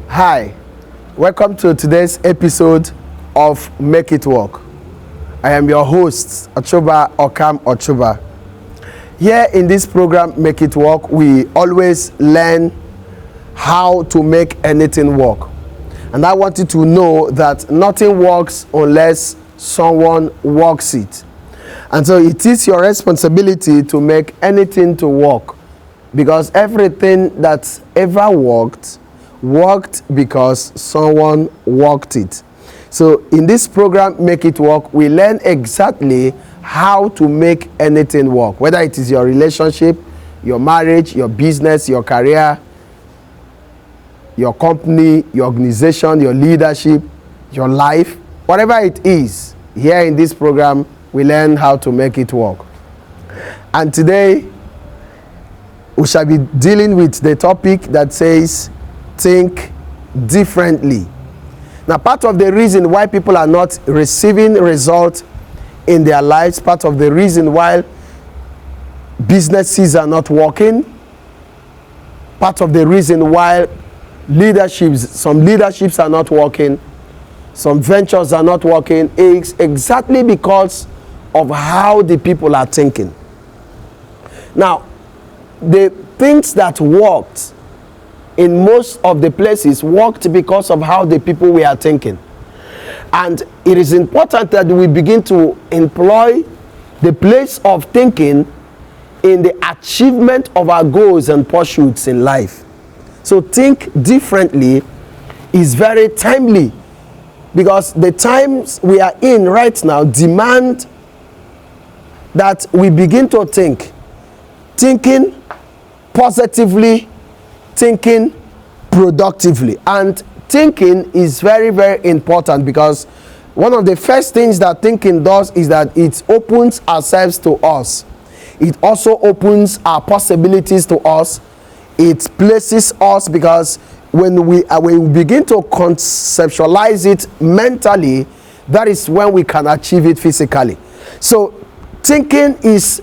Hi, welcome to today's episode of Make It Work. I am your host, Ochoba Okam Ochoba. Here in this program, Make It Work, we always learn how to make anything work. And I want you to know that nothing works unless someone works it. And so it is your responsibility to make anything to work, because everything that's ever worked because someone worked it. So in this program, Make It Work, we learn exactly how to make anything work, whether it is your relationship, your marriage, your business, your career, your company, your organization, your leadership, your life, whatever it is. Here in this program, we learn how to make it work. And today, we shall be dealing with the topic that says, think differently. Now, part of the reason why people are not receiving results in their lives, part of the reason why businesses are not working, part of the reason why some leaderships are not working, some ventures are not working, is exactly because of how the people are thinking. Now, the things that worked in most of the places worked because of how the people were thinking. And it is important that we begin to employ the place of thinking in the achievement of our goals and pursuits in life. So think differently is very timely, because the times we are in right now demand that we begin to thinking positively, thinking productively. And thinking is very, very important, because one of the first things that thinking does is that it opens ourselves to us. It also opens our possibilities to us. It places us, because when we begin to conceptualize it mentally, that is when we can achieve it physically. So thinking is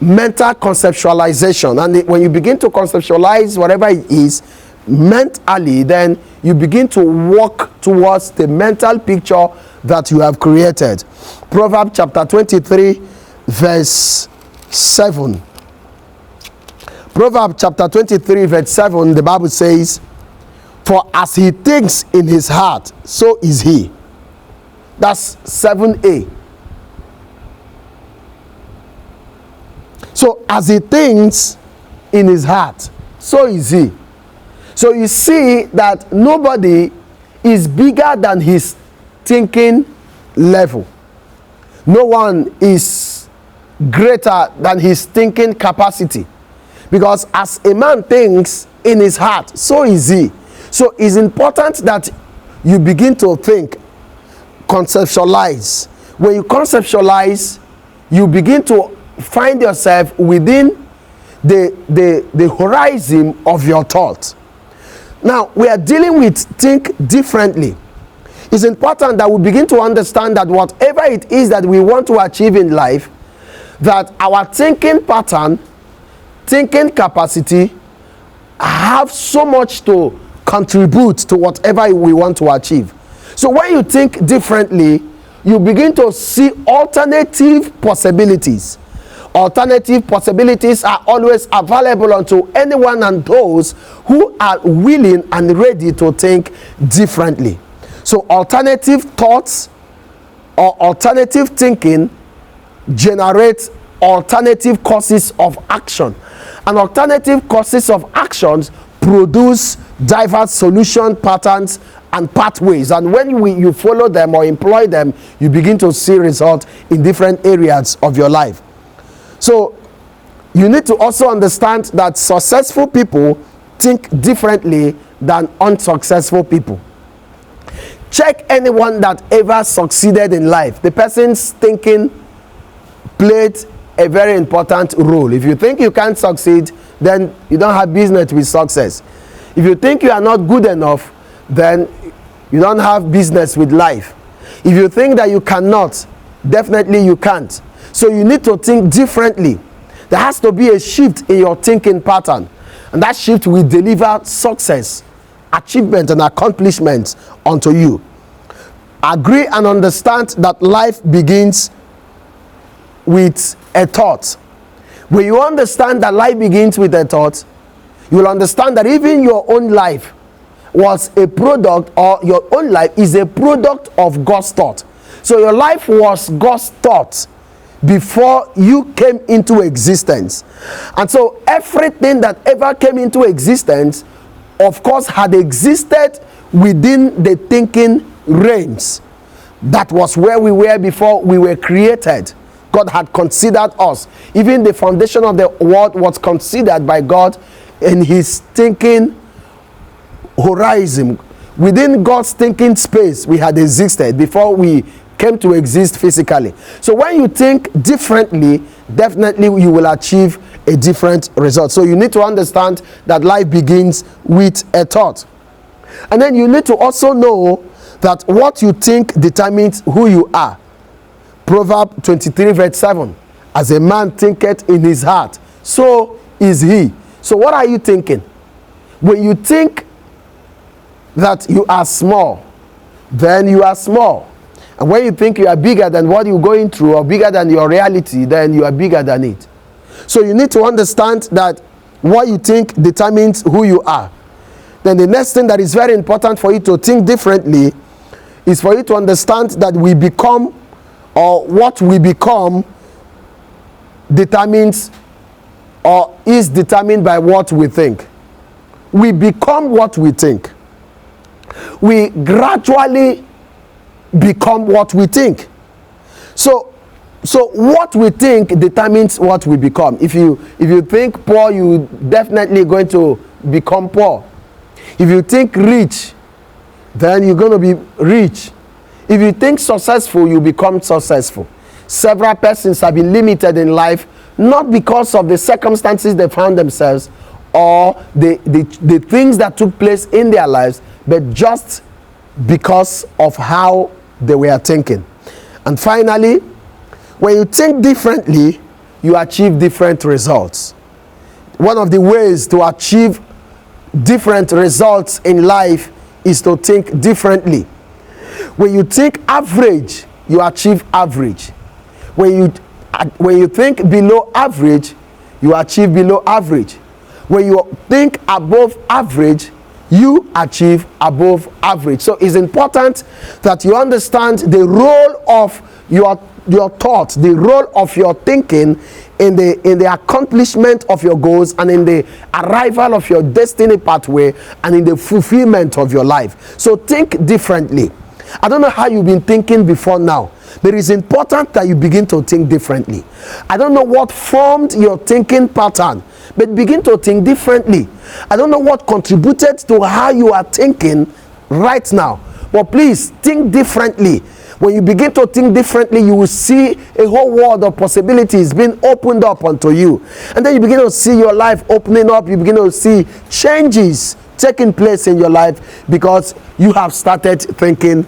mental conceptualization, and when you begin to conceptualize whatever it is mentally, then you begin to walk towards the mental picture that you have created. Proverbs chapter 23 verse 7. Proverbs chapter 23 verse 7, the Bible says, "For as he thinks in his heart, so is he." That's 7a. So as he thinks in his heart, so is he. So you see that nobody is bigger than his thinking level. No one is greater than his thinking capacity. Because as a man thinks in his heart, so is he. So it's important that you begin to think, conceptualize. When you conceptualize, you begin to find yourself within the horizon of your thought. Now, we are dealing with think differently. It's important that we begin to understand that whatever it is that we want to achieve in life, that our thinking pattern, thinking capacity have so much to contribute to whatever we want to achieve. So when you think differently, you begin to see alternative possibilities. Alternative possibilities are always available unto anyone and those who are willing and ready to think differently. So alternative thoughts or alternative thinking generates alternative courses of action. And alternative courses of actions produce diverse solution patterns and pathways. And when you follow them or employ them, you begin to see results in different areas of your life. So you need to also understand that successful people think differently than unsuccessful people. Check anyone that ever succeeded in life. The person's thinking played a very important role. If you think you can't succeed, then you don't have business with success. If you think you are not good enough, then you don't have business with life. If you think that you cannot, definitely you can't. So you need to think differently. There has to be a shift in your thinking pattern, and that shift will deliver success, achievement, and accomplishments unto you. Agree and understand that life begins with a thought. When you understand that life begins with a thought, you will understand that even your own life was a product, or your own life is a product of God's thought. So your life was God's thought before you came into existence. And so everything that ever came into existence, of course, had existed within the thinking realms. That was where we were before we were created. God had considered us. Even the foundation of the world was considered by God in his thinking horizon. Within God's thinking space, we had existed before we came to exist physically. So when you think differently, definitely you will achieve a different result. So you need to understand that life begins with a thought. And then you need to also know that what you think determines who you are. Proverbs 23 verse 7. As a man thinketh in his heart, so is he. So what are you thinking? When you think that you are small, then you are small. And when you think you are bigger than what you're going through, or bigger than your reality, then you are bigger than it. So you need to understand that what you think determines who you are. Then the next thing that is very important for you to think differently is for you to understand that we become, or what we become determines, or is determined by what we think. We become what we think. We gradually become what we think. So what we think determines what we become. If you think poor, you definitely going to become poor. If you think rich, then you're going to be rich. If you think successful, you become successful. Several persons have been limited in life, not because of the circumstances they found themselves or the things that took place in their lives, but just because of how they were thinking. And finally, when you think differently, you achieve different results. One of the ways to achieve different results in life is to think differently. When you think average, you achieve average. When you think below average, you achieve below average. When you think above average, you achieve above average. So it's important that you understand the role of your thought, the role of your thinking in the accomplishment of your goals, and in the arrival of your destiny pathway, and in the fulfillment of your life. So think differently. I don't know how you've been thinking before now, but it's important that you begin to think differently. I don't know what formed your thinking pattern, but begin to think differently. I don't know what contributed to how you are thinking right now, but please think differently. When you begin to think differently, you will see a whole world of possibilities being opened up unto you. And then you begin to see your life opening up. You begin to see changes taking place in your life because you have started thinking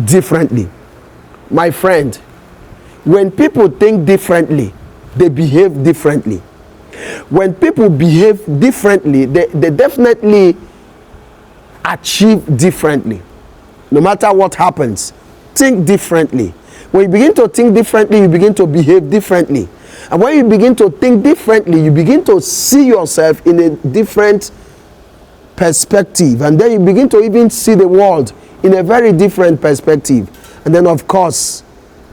differently. My friend, when people think differently, they behave differently. When people behave differently, they definitely achieve differently. No matter what happens, think differently. When you begin to think differently, you begin to behave differently. And when you begin to think differently, you begin to see yourself in a different perspective. And then you begin to even see the world in a very different perspective. And then, of course,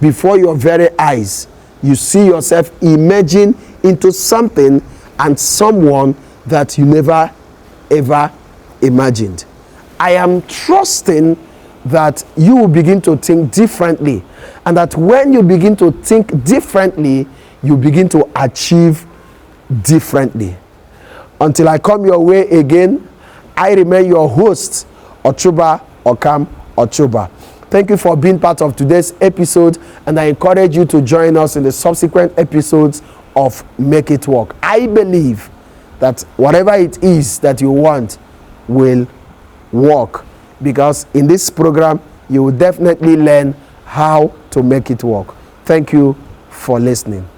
before your very eyes, you see yourself emerging into something and someone that you never ever imagined. I am trusting that you will begin to think differently, and that when you begin to think differently, you begin to achieve differently. Until I come your way again, I remain your host, Ochuba Okam Ochuba. Thank you for being part of today's episode, and I encourage you to join us in the subsequent episodes of Make It Work. I believe that whatever it is that you want will work, because in this program you will definitely learn how to make it work. Thank you for listening.